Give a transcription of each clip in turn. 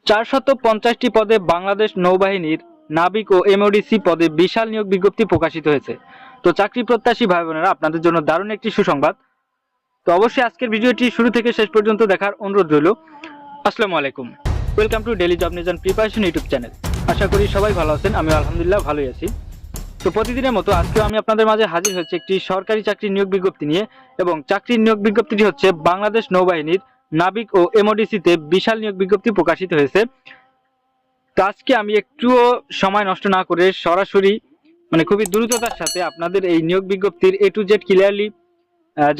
450টি পদে বাংলাদেশ নৌবাহিনীর নাবিক ও এমওডিসি পদে বিশাল নিয়োগ বিজ্ঞপ্তি প্রকাশিত হয়েছে। তো চাকরি প্রত্যাশী ভাই বোনেরা, আপনাদের জন্য দারুণ একটি সুসংবাদ। তো অবশ্যই আজকের ভিডিওটি শুরু থেকে শেষ পর্যন্ত দেখার অনুরোধ রইল। আসসালামু আলাইকুম, welcome to daily job news and preparation YouTube channel. আশা করি সবাই ভালো আছেন, আমি আলহামদুলিল্লাহ ভালোই আছি। তো প্রতিদিনের মতো আজকেও আমি আপনাদের মাঝে হাজির হয়েছে একটি সরকারি চাকরির নিয়োগ বিজ্ঞপ্তি নিয়ে, এবং চাকরির নিয়োগ বিজ্ঞপ্তিটি হচ্ছে বাংলাদেশ নৌবাহিনীর নাবিক ও এমওডিসিতে বিশাল নিয়োগ বিজ্ঞপ্তি প্রকাশিত হয়েছে। তো আজকে আমি একটুও সময় নষ্ট না করে সরাসরি খুবই দ্রুততার সাথে আপনাদের এই নিয়োগ বিজ্ঞপ্তির A to Z ক্লিয়ারলি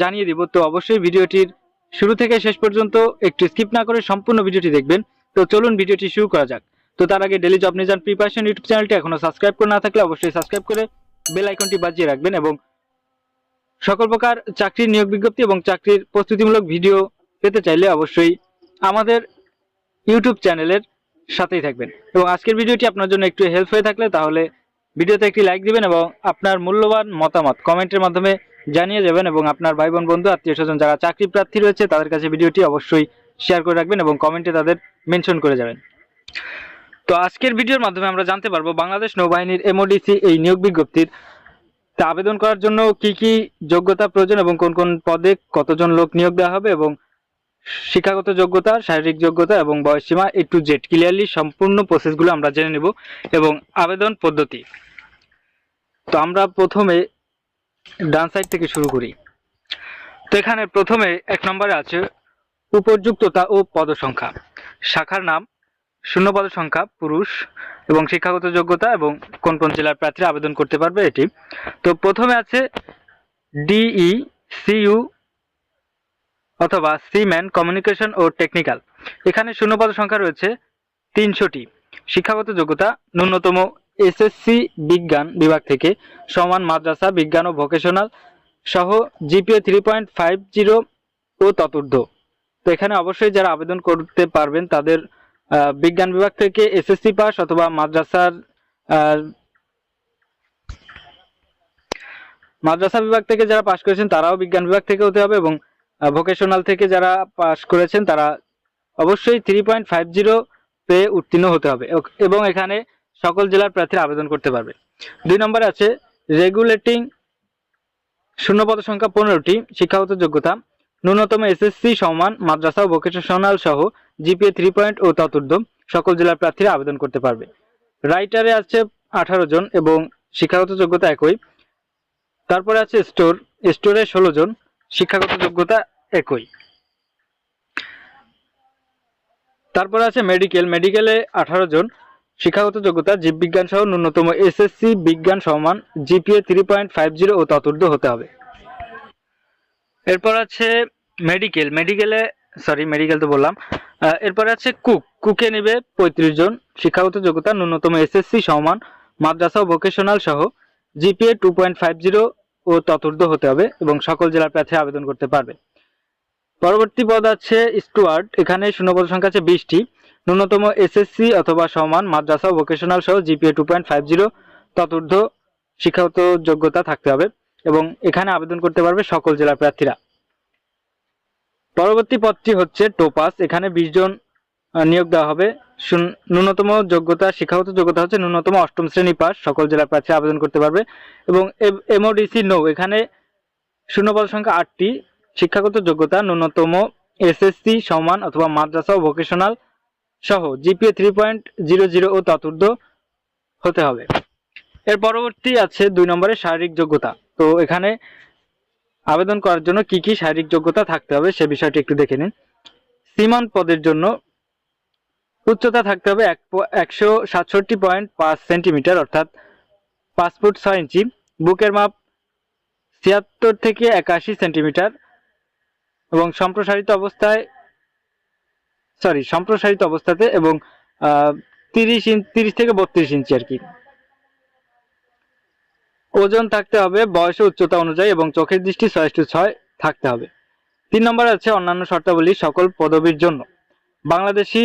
জানিয়ে দিব। তো অবশ্যই ভিডিওটির শুরু থেকে শেষ পর্যন্ত একটু স্কিপ না করে সম্পূর্ণ ভিডিওটি দেখবেন। তো চলুন ভিডিওটি শুরু করা যাক। তো তার আগে daily job news and preparation YouTube চ্যানেলটি এখনো সাবস্ক্রাইব করে না থাকলে অবশ্যই সাবস্ক্রাইব করে বেল আইকনটি বাজিয়ে রাখবেন, এবং সকল প্রকার চাকরির নিয়োগ বিজ্ঞপ্তি এবং চাকরির প্রস্তুতিমূলক ভিডিও পেতে চাইলে অবশ্যই আমাদের ইউটিউব চ্যানেলের সাথেই থাকবেন। এবং আজকের ভিডিওটি আপনার জন্য একটু হেল্প হয়ে থাকলে তাহলে ভিডিওতে একটি লাইক দিবেন এবং আপনার মূল্যবান মতামত কমেন্টের মাধ্যমে জানিয়ে যাবেন, এবং আপনার ভাই বোন বন্ধু আত্মীয় স্বজন যারা চাকরি প্রার্থী রয়েছে তাদের কাছে ভিডিওটি অবশ্যই শেয়ার করে রাখবেন এবং কমেন্টে তাদের মেনশন করে যাবেন। তো আজকের ভিডিওর মাধ্যমে আমরা জানতে পারবো বাংলাদেশ নৌবাহিনীর এমওডিসি এই নিয়োগ বিজ্ঞপ্তির আবেদন করার জন্য কি কি যোগ্যতা প্রয়োজন এবং কোন কোন পদে কতজন লোক নিয়োগ দেওয়া হবে, এবং শিক্ষাগত যোগ্যতা, শারীরিক যোগ্যতা এবং বয়সসীমা A to Z ক্লিয়ারলি সম্পূর্ণ প্রসেসগুলো আমরা জেনে নেব, এবং আবেদন পদ্ধতি। তো আমরা প্রথমে ডান সাইড থেকে শুরু করি। তো এখানে প্রথমে 1 নম্বরে আছে উপযুক্ততা ও পদসংখ্যা, শাখার নাম, শূন্য পদ সংখ্যা, পুরুষ, এবং শিক্ষাগত যোগ্যতা এবং কোন কোন জেলার প্রার্থীরা আবেদন করতে পারবে এটি। তো প্রথমে আছে DECU অথবা সিম্যান কমিউনিকেশন ও টেকনিক্যাল। এখানে শূন্য পদ সংখ্যা রয়েছে 300টি। শিক্ষাগত যোগ্যতা ন্যূনতম SSC বিজ্ঞান বিভাগ থেকে সমান মাদ্রাসা বিজ্ঞান ও ভোকেশনাল সহ GPA 3.50 ও ততোর্ধ্ব। তো এখানে অবশ্যই যারা আবেদন করতে পারবেন তাদের বিজ্ঞান বিভাগ থেকে SSC পাস অথবা মাদ্রাসা বিভাগ থেকে যারা পাশ করেছেন তারাও বিজ্ঞান বিভাগ থেকে হতে হবে, এবং ভোকেশনাল থেকে যারা পাশ করেছেন তারা অবশ্যই 3.50 পেয়ে উত্তীর্ণ হতে হবে, এবং এখানে সকল জেলার প্রার্থীরা আবেদন করতে পারবে। 2 নম্বরে আছে রেগুলেটিং, শূন্য পদ সংখ্যা 15টি। শিক্ষাগত যোগ্যতা ন্যূনতম SSC সমান মাদ্রাসা ও ভোকেশনাল সহ GPA 3 ও ততোর্ধ্ব, সকল জেলার প্রার্থীরা আবেদন করতে পারবে। রাইটারে আছে 18 জন এবং শিক্ষাগত যোগ্যতা একই। তারপরে আছে স্টোরে 16 জন, শিক্ষাগত যোগ্যতা একই। তারপরে আছে মেডিকেলে 18 জন, শিক্ষাগত যোগ্যতা জীববিজ্ঞান সহ ন্যূনতম SSC বিজ্ঞান সমান GPA 3.50 ও ততোর্ধ্ব হতে হবে। এরপর আছে এরপরে আছে কুকে নেবে 35 জন, শিক্ষাগত যোগ্যতা ন্যূনতম SSC সমান মাদ্রাসা ও ভোকেশনাল সহ GPA 2.50 ও ততোর্ধ্ব হতে হবে, এবং সকল জেলার প্রার্থী আবেদন করতে পারবে। পরবর্তী পদ আছে স্টুয়ার্ড। এখানে শূন্য পদ সংখ্যা আছে 20টি। ন্যূনতম SSC অথবা সমান মাদ্রাসা ও ভোকেশনাল সহ GPA 2.50 ততোর্ধ্ব শিক্ষাগত যোগ্যতা থাকতে হবে, এবং এখানে আবেদন করতে পারবে সকল জেলার প্রার্থীরা। পরবর্তী পদটি হচ্ছে টোপাস। এখানে 20 জন নিয়োগ দেওয়া হবে। ন্যূনতম যোগ্যতা, শিক্ষাগত যোগ্যতা হচ্ছে ন্যূনতম 8ম শ্রেণী পাস, সকল জেলার প্রার্থী আবেদন করতে পারবে। এবং এমওডিসি নৌ, এখানে শূন্য পদ সংখ্যা 8টি। শিক্ষাগত যোগ্যতা ন্যূনতম SSC সমান অথবা মাদ্রাসা ও ভোকেশনাল সহ GPA 3.00 ও ততোর্ধ্ব হতে হবে। এর পরবর্তী আছে 2 নম্বরে শারীরিক যোগ্যতা। তো এখানে আবেদন করার জন্য কি কি শারীরিক যোগ্যতা থাকতে হবে সে বিষয়টি একটু দেখে নিন। সিমান পদের জন্য উচ্চতা থাকতে হবে 167.5 সেন্টিমিটার অর্থাৎ 5 ফুট 6 ইঞ্চি। বুকের মাপ 76 থেকে 81 সেন্টিমিটার, এবং সম্প্রসারিত অবস্থাতে এবং 30 থেকে 32 ইঞ্চি আর কি। ওজন থাকতে হবে বয়স ও উচ্চতা অনুযায়ী, এবং চোখের দৃষ্টি 6:6 থাকতে হবে। 3 নম্বরে আছে অন্যান্য শর্তাবলী সকল পদবীর জন্য। বাংলাদেশি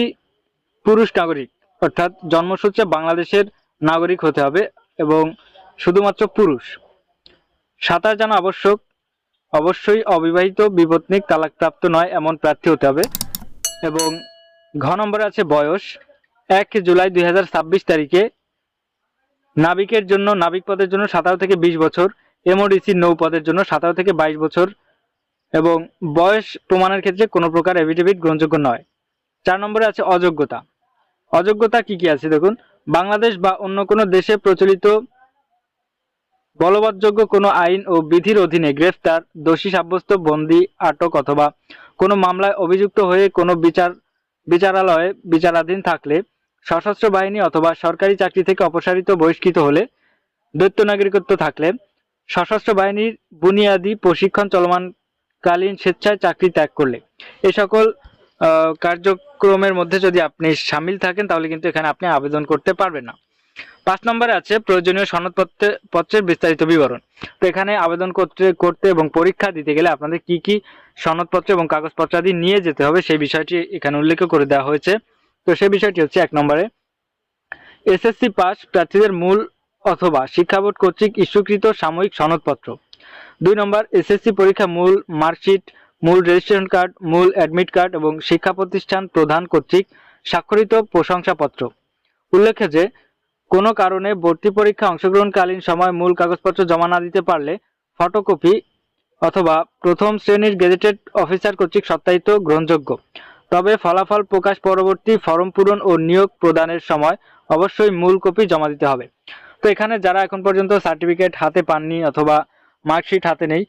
পুরুষ নাগরিক অর্থাৎ জন্মসূত্রে বাংলাদেশের নাগরিক হতে হবে, এবং শুধুমাত্র পুরুষ। সাঁতার জানা আবশ্যক, অবশ্যই অবিবাহিত, বিপত্নিক, তালাকপ্রাপ্ত নয় এমন প্রার্থী হতে হবে। এবং ঘ নম্বরে আছে বয়স 1 জুলাই 2026 তারিখে নাবিকের জন্য, নাবিক পদের জন্য 17 থেকে 20 বছর, এমওডিসি নৌ পদের জন্য 17 থেকে 22 বছর এবং বয়স প্রমাণের ক্ষেত্রে কোনো প্রকার এফিডেভিট গ্রহণযোগ্য নয়। 4 নম্বরে আছে অযোগ্যতা। অযোগ্যতা কি কি আছে দেখুন, বাংলাদেশ বা অন্য কোনো দেশে প্রচলিত বলবৎযোগ্য কোনো আইন ও বিধির অধীনে গ্রেফতার, দোষী সাব্যস্ত, বন্দী, আটক অথবা কোনো মামলায় অভিযুক্ত হয়ে কোনো বিচারালয়ে বিচারাধীন থাকলে, সশস্ত্র বাহিনী অথবা সরকারি চাকরি থেকে অপসারিত বহিষ্কৃত হলে, দ্বৈত নাগরিকত্ব থাকলে, সশস্ত্র বাহিনীর বুনিয়াদী প্রশিক্ষণ চলমানকালীন স্বেচ্ছায় চাকরি ত্যাগ করলে, এই সকল কার্যক্রমের মধ্যে যদি আপনি সামিল থাকেন তাহলে কিন্তু এখানে আপনি আবেদন করতে পারবেন না। 5 নম্বরে আছে প্রয়োজনীয় সনদপত্রের বিস্তারিত বিবরণ। তো এখানে আবেদন করতে এবং পরীক্ষা দিতে গেলে আপনাদের কি কি সনদপত্র এবং কাগজপত্রাদি নিয়ে যেতে হবে সেই বিষয়টি এখানে উল্লেখ করে দেওয়া হয়েছে। তো সেই বিষয়টি হচ্ছে 1 নম্বরে এসএসসি পাস প্রার্থীদের মূল অথবা শিক্ষা বোর্ড কর্তৃক ইস্যুকৃত সাময়িক সনদপত্র। 2 নম্বর এসএসসি পরীক্ষা মূল মার্কশিট, মূল রেজিস্ট্রেশন কার্ড, মূল অ্যাডমিট কার্ড এবং শিক্ষা প্রতিষ্ঠান প্রধান কর্তৃক স্বাক্ষরিত প্রশংসাপত্র। উল্লেখ্য যে কোনো কারণে ভর্তি পরীক্ষা অংশগ্রহণকালীন সময় মূল কাগজপত্র জমা না দিতে পারলে ফটোকপি অথবা প্রথম শ্রেণীর গেজেটেড অফিসার কর্তৃক সত্যায়িত গ্রহণযোগ্য। তবে ফলাফল প্রকাশ পরবর্তী ফর্ম পূরণ ও নিয়োগ প্রদানের সময় অবশ্যই মূল কপি জমা দিতে হবে। তো এখানে যারা এখন পর্যন্ত সার্টিফিকেট হাতে পাননি অথবা মার্কশিট হাতে নেই,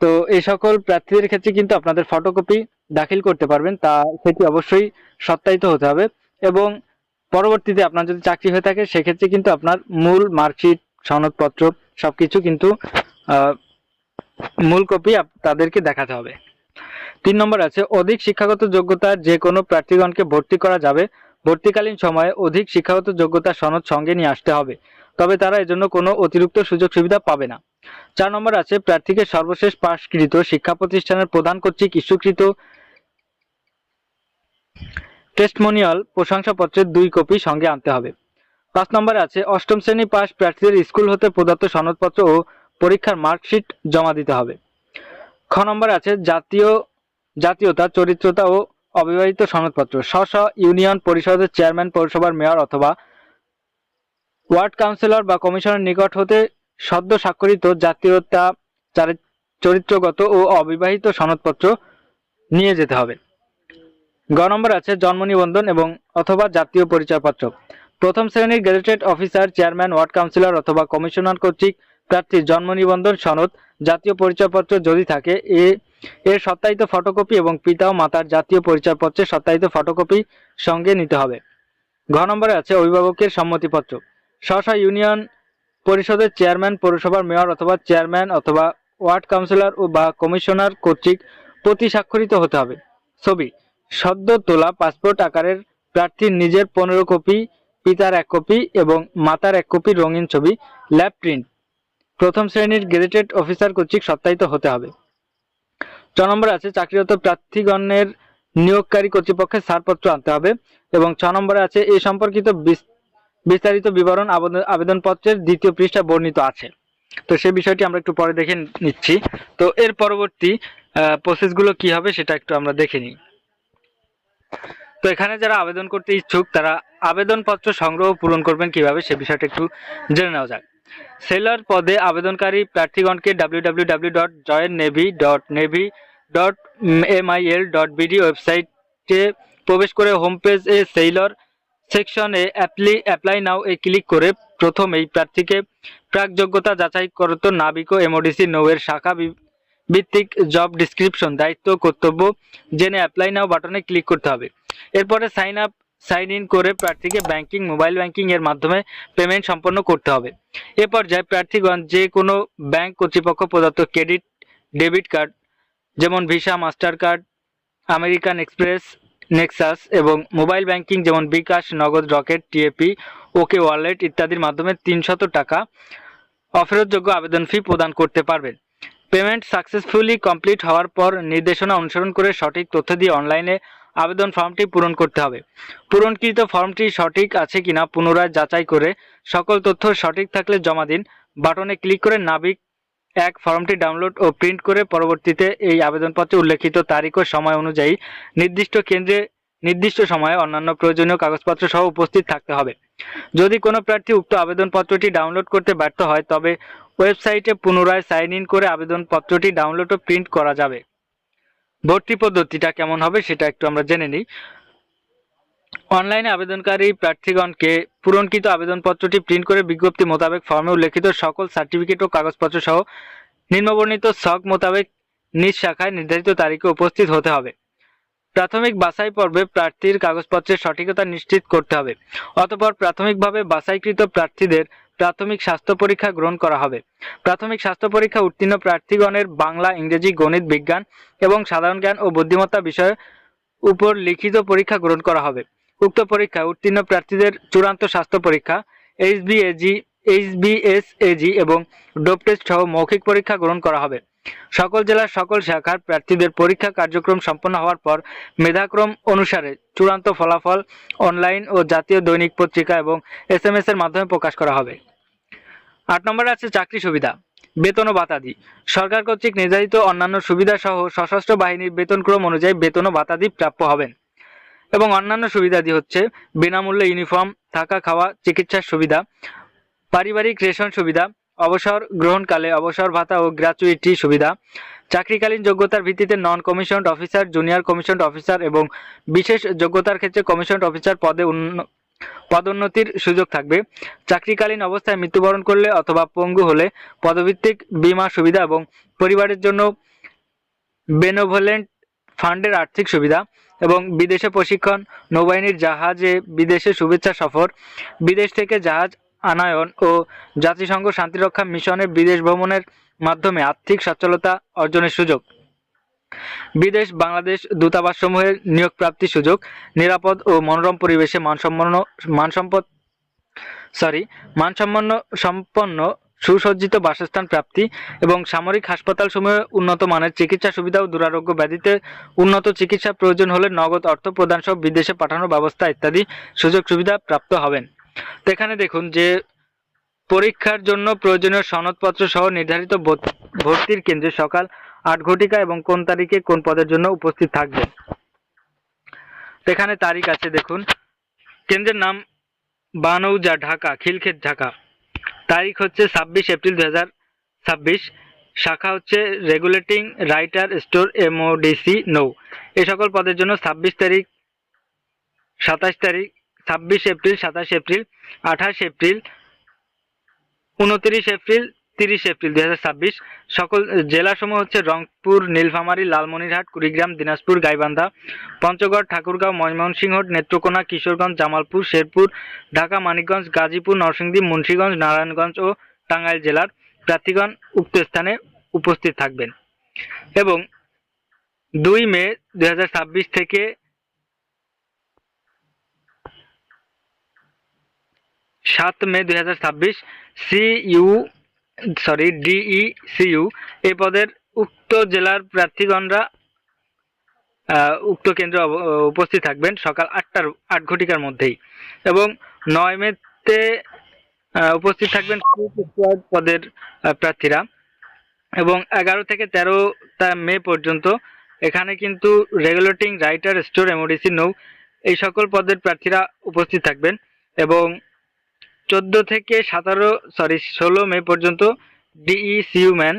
তো এই সকল প্রার্থীদের ক্ষেত্রে কিন্তু আপনাদের ফটোকপি দাখিল করতে পারবেন, তা সেটি অবশ্যই সত্যায়িত হতে হবে এবং পরবর্তীতে আপনার যদি চাকরি হয়ে থাকে সেক্ষেত্রে কিন্তু আপনার মূল মার্কশিট, সনদপত্র সবকিছু কিন্তু মূল কপি তাদেরকে দেখাতে হবে। 3 নম্বর আছে অধিক শিক্ষাগত যোগ্যতার যে কোনো প্রার্থীগণকে ভর্তি করা যাবে, ভর্তিকালীন সময়ে অধিক শিক্ষাগত যোগ্যতার সনদ সঙ্গে নিয়ে আসতে হবে, তবে তারা এজন্য কোনো অতিরিক্ত সুযোগ সুবিধা পাবে না। 4 নম্বর আছে প্রার্থীকে সর্বশেষ পাশকৃত শিক্ষা প্রতিষ্ঠানের প্রধান কর্তৃক ইস্যুকৃত টেস্টমোনিয়াল প্রশংসাপত্রের 2 কপি সঙ্গে আনতে হবে। 5 নম্বরে আছে অষ্টম শ্রেণী পাস প্রার্থীদের স্কুল হতে প্রদত্ত সনদপত্র ও পরীক্ষার মার্কশিট জমা দিতে হবে। খ নম্বরে আছে জাতীয়তা, চরিত্রতা ও অবিবাহিত সনদপত্র। স্ব ইউনিয়ন পরিষদের চেয়ারম্যান, পৌরসভার মেয়র অথবা ওয়ার্ড কাউন্সিলর বা কমিশনের নিকট হতে সদ্য স্বাক্ষরিত জাতীয়তা, চরিত্রগত ও অবিবাহিত সনদপত্র নিয়ে যেতে হবে। গ নম্বর আছে জন্ম নিবন্ধন এবং অথবা জাতীয় পরিচয়পত্র। প্রথম শ্রেণীর gazetted officer, chairman, ward councillor অথবা কমিশনার কর্তৃক প্রার্থীর জন্ম নিবন্ধন সনদ, জাতীয় পরিচয়পত্র যদি থাকে এর সত্যায়িত ফটোকপি এবং পিতা ও মাতার জাতীয় পরিচয়পত্রের সত্যায়িত ফটোকপি সঙ্গে নিতে হবে। ঘ নম্বরে আছে অভিভাবকের সম্মতিপত্র। স্ব ইউনিয়ন পরিষদের চেয়ারম্যান, পৌরসভার মেয়র অথবা চেয়ারম্যান অথবা ওয়ার্ড কাউন্সিলর ও বা কমিশনার কর্তৃক প্রতি স্বাক্ষরিত হতে হবে। ছবি সদ্য তোলা পাসপোর্ট আকারের প্রার্থীর নিজের 15 কপি, পিতার 1 কপি এবং মাতার 1 কপি রঙিন ছবি, ল্যাব প্রিন্ট, প্রথম শ্রেণীর গেজেটেড অফিসার কর্তৃক সত্যায়িত হতে হবে। 6 নম্বর আছে চাকরিরত প্রার্থীগণের নিয়োগকারী কর্তৃপক্ষের ছাড়পত্র আনতে হবে এবং 6 নম্বরে আছে এই সম্পর্কিত বিস্তারিত বিবরণ আবেদনপত্রের 2য় পৃষ্ঠা বর্ণিত আছে। তো সেই বিষয়টি আমরা একটু পরে দেখে নিচ্ছি। তো এর পরবর্তী প্রসেসগুলো কি হবে সেটা একটু আমরা দেখে নিই। তো এখানে যারা আবেদন করতে ইচ্ছুক তারা আবেদনপত্র সংগ্রহ পূরণ করবেন কিভাবে সে বিষয়টা একটু জেনে নেওয়া যাক। সেলার পদে আবেদনকারী প্রার্থীগণকে www.joinnavy.navy.mil.bd ওয়েবসাইটে প্রবেশ করে হোম পেজ এ সেলর সেকশনে অ্যাপ্লাই নাও এ ক্লিক করে প্রথমেই প্রার্থীকে প্রাক যোগ্যতা যাচাইকরত নাবিক ও এমওডিসি নৌয়ের শাখা ভিত্তিক জব ডিসক্রিপশন, দায়িত্ব, কর্তব্য জেনে অ্যাপ্লাই নাও বাটনে ক্লিক করতে হবে। এরপরে সাইন ইন করে প্রার্থীকে ব্যাংকিং, মোবাইল ব্যাংকিং এর মাধ্যমে পেমেন্ট সম্পন্ন করতে হবে। এ পর্যায়ে প্রার্থীগণ যে কোনো ব্যাংক কর্তৃপক্ষ প্রদত্ত ক্রেডিট, ডেবিট কার্ড যেমন visa, master card, American express, Nexus এবং মোবাইল ব্যাংকিং যেমন বিকাশ, নগদ, রকেট, টিএপি, ওকে ওয়ালেট ইত্যাদির মাধ্যমে 300 টাকা অফেরতযোগ্য আবেদন ফি প্রদান করতে পারবেন। পেমেন্ট সাকসেসফুলি কমপ্লিট হওয়ার পর নির্দেশনা অনুসরণ করে সঠিক তথ্য দিয়ে অনলাইনে আবেদন ফর্মটি পূরণ করতে হবে। পূরণকৃত ফর্মটি সঠিক আছে কিনা পুনরায় যাচাই করে সকল তথ্য সঠিক থাকলে জমা দিন বাটনে ক্লিক করে নাবিক 1 ফর্মটি ডাউনলোড ও প্রিন্ট করে পরবর্তীতে এই আবেদনপত্রে উল্লেখিত তারিখ ও সময় অনুযায়ী নির্দিষ্ট কেন্দ্রে নির্দিষ্ট সময়ে অন্যান্য প্রয়োজনীয় কাগজপত্র সহ উপস্থিত থাকতে হবে। যদি কোনো প্রার্থী উক্ত আবেদনপত্রটি ডাউনলোড করতে ব্যর্থ হয় তবে ওয়েবসাইটে পুনরায় সাইন ইন করে আবেদনপত্রটি ডাউনলোড ও প্রিন্ট করা যাবে। ভর্তি পদ্ধতিটা কেমন হবে সেটা একটু আমরা জেনে নিই। অনলাইনে আবেদনকারী প্রার্থীগণকে পূরণকৃত আবেদনপত্রটি প্রিন্ট করে বিজ্ঞপ্তি মোতাবেক ফর্মে উল্লেখিত সকল সার্টিফিকেট ও কাগজপত্র সহ নিম্নবর্ণিত ছক মোতাবেক নিজ শাখায় নির্ধারিত তারিখে উপস্থিত হতে হবে। প্রাথমিক বাছাই পর্বে প্রার্থীর কাগজপত্রের সঠিকতা নিশ্চিত করতে হবে। অতঃপর প্রাথমিকভাবে বাছাইকৃত প্রার্থীদের প্রাথমিক স্বাস্থ্য পরীক্ষা গ্রহণ করা হবে। প্রাথমিক স্বাস্থ্য পরীক্ষা উত্তীর্ণ প্রার্থীগণের বাংলা, ইংরেজি, গণিত, বিজ্ঞান এবং সাধারণ জ্ঞান ও বুদ্ধিমত্তা বিষয়ে উপর লিখিত পরীক্ষা গ্রহণ করা হবে। উক্ত পরীক্ষায় উত্তীর্ণ প্রার্থীদের চূড়ান্ত স্বাস্থ্য পরীক্ষা, HBSAG এবং ডোপ টেস্ট সহ মৌখিক পরীক্ষা গ্রহণ করা হবে। সকল জেলার সকল শাখার প্রার্থীদের পরীক্ষা কার্যক্রম সম্পন্ন হওয়ার পর মেধাক্রম অনুসারে চূড়ান্ত ফলাফল অনলাইন ও জাতীয় দৈনিক পত্রিকা এবং SMS এর মাধ্যমে প্রকাশ করা হবে। 8 নম্বরে আছে চাকরি সুবিধা, বেতন ও ভাতাদি। সরকার কর্তৃক নির্ধারিত অন্যান্য সুবিধা সহ সশস্ত্র বাহিনীর বেতনক্রম অনুযায়ী বেতন ও ভাতাদি প্রাপ্য হবেন। এবং অন্যান্য সুবিধাদি হচ্ছে বিনামূল্যে ইউনিফর্ম, থাকা, খাওয়া, চিকিৎসার সুবিধা, পারিবারিক রেশন সুবিধা, অবসর গ্রহণকালে অবসর ভাতা ও গ্র্যাচুইটি সুবিধা, চাকরিকালীন যোগ্যতার ভিত্তিতে non commissioned officer, junior commissioned officer এবং বিশেষ যোগ্যতার ক্ষেত্রে কমিশনড অফিসার পদে পদোন্নতির সুযোগ থাকবে। চাকরিকালীন অবস্থায় মৃত্যুবরণ করলে অথবা পঙ্গু হলে পদভিত্তিক বীমা সুবিধা এবং পরিবারের জন্য বেনেভোলেন্ট ফান্ডের আর্থিক সুবিধা এবং বিদেশে প্রশিক্ষণ, নৌবাহিনীর জাহাজে বিদেশে শুভেচ্ছা সফর, বিদেশ থেকে জাহাজ আনয়ন ও জাতিসংঘ শান্তিরক্ষা মিশনে বিদেশ ভ্রমণের মাধ্যমে আর্থিক সচ্ছলতা অর্জনের সুযোগ, বিদেশ বাংলাদেশ দূতাবাসসমূহের নিয়োগ প্রাপ্তির সুযোগ, নিরাপদ ও মনোরম পরিবেশে মানসম্পন্ন সুসজ্জিত বাসস্থান প্রাপ্তি এবং সামরিক হাসপাতালসমূহে উন্নত মানের চিকিৎসা সুবিধা ও দুরারোগ্য ব্যাধিতে উন্নত চিকিৎসা প্রয়োজন হলে নগদ অর্থ প্রদান সহ বিদেশে পাঠানোর ব্যবস্থা ইত্যাদি সুযোগ সুবিধা প্রাপ্ত হবেন। তো এখানে দেখুন যে পরীক্ষার জন্য প্রয়োজনীয় সনদপত্র সহ নির্ধারিত ভর্তির কেন্দ্রে সকাল 8 ঘটিকা এবং কোন তারিখে কোন পদের জন্য উপস্থিত থাকবেন। এখানে তারিখ আছে দেখুন, কেন্দ্রের নাম বানৌজা, ঢাকা, খিলক্ষেত, ঢাকা। তারিখ হচ্ছে 26 এপ্রিল 2026। শাখা হচ্ছে রেগুলেটিং রাইটার স্টোর MODC নৌ। এই সকল পদের জন্য 26 তারিখ, 27 তারিখ, 26 April, 27 April, 28 April, 29 April, 30 April 2026। সকল জেলাসমূহ হচ্ছে রংপুর, নীলফামারী, লালমনিরহাট, কুড়িগ্রাম, দিনাজপুর, গাইবান্ধা, পঞ্চগড়, ঠাকুরগাঁও, ময়মনসিংহ, নেত্রকোনা, কিশোরগঞ্জ, জামালপুর, শেরপুর, ঢাকা, মানিকগঞ্জ, গাজীপুর, নরসিংদী, মুন্সিগঞ্জ, নারায়ণগঞ্জ ও টাঙ্গাইল জেলার প্রার্থীগণ উক্ত স্থানে উপস্থিত থাকবেন। এবং 2 মে 2026 থেকে 7 মে 2026 DECU এই পদের উক্ত জেলার প্রার্থীগণরা উক্ত কেন্দ্রে উপস্থিত থাকবেন সকাল 8 ঘটিকার মধ্যেই। এবং 9 মেতে উপস্থিত থাকবেন পদের প্রার্থীরা। এবং 11 থেকে 13 মে পর্যন্ত এখানে কিন্তু রেগুলেটিং রাইটার স্টোর MODC নৌ এই সকল পদের প্রার্থীরা উপস্থিত থাকবেন। এবং 16 মে পর্যন্ত DECU ম্যান।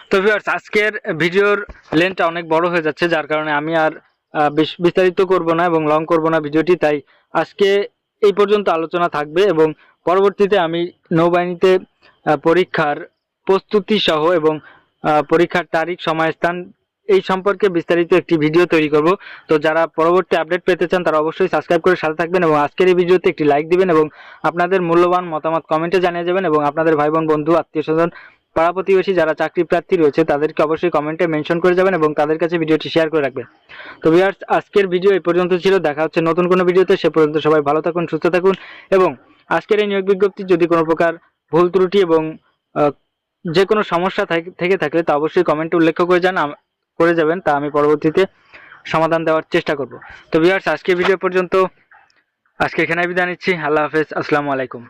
তো ভিউয়ার্স, আজকের ভিডিওর লেন্থটা অনেক বড় হয়ে যাচ্ছে, যার কারণে আমি আর বিস্তারিত করব না এবং লং করব না ভিডিওটি। তাই আজকে এই পর্যন্ত আলোচনা থাকবে এবং পরবর্তীতে আমি নৌবাহিনীতে পরীক্ষার প্রস্তুতি সহ এবং পরীক্ষার তারিখ, সময়, স্থান এই সম্পর্কে বিস্তারিত একটি ভিডিও তৈরি করব। তো যারা পরবর্তী আপডেট পেতে চান তারা অবশ্যই সাবস্ক্রাইব করে সাথে থাকবেন এবং আজকের এই ভিডিওতে একটি লাইক দিবেন এবং আপনাদের মূল্যবান মতামত কমেন্টে জানিয়ে যাবেন। এবং আপনাদের ভাই বোন, বন্ধু, আত্মীয় স্বজন, পাড়া প্রতিবেশী যারা চাকরি প্রার্থী রয়েছে তাদেরকে অবশ্যই কমেন্টে মেনশন করে যাবেন এবং তাদের কাছে ভিডিওটি শেয়ার করে রাখবেন। তো ভিউয়ার্স, আজকের ভিডিও এই পর্যন্ত ছিল। দেখা হচ্ছে নতুন কোনো ভিডিওতে। সে পর্যন্ত সবাই ভালো থাকুন, সুস্থ থাকুন। এবং আজকের এই নিয়োগ বিজ্ঞপ্তি যদি কোনো প্রকার ভুল ত্রুটি এবং যে কোনো সমস্যা থেকে থাকলে তা অবশ্যই কমেন্টে উল্লেখ করে যাবেন, তা আমি পরবর্তীতে সমাধান দেওয়ার চেষ্টা করব। তো ভিউয়ার্স, আজকের ভিডিও পর্যন্ত, আজকে এখানে বিদায় নিচ্ছি। আল্লাহ হাফেজ, আসসালামু আলাইকুম।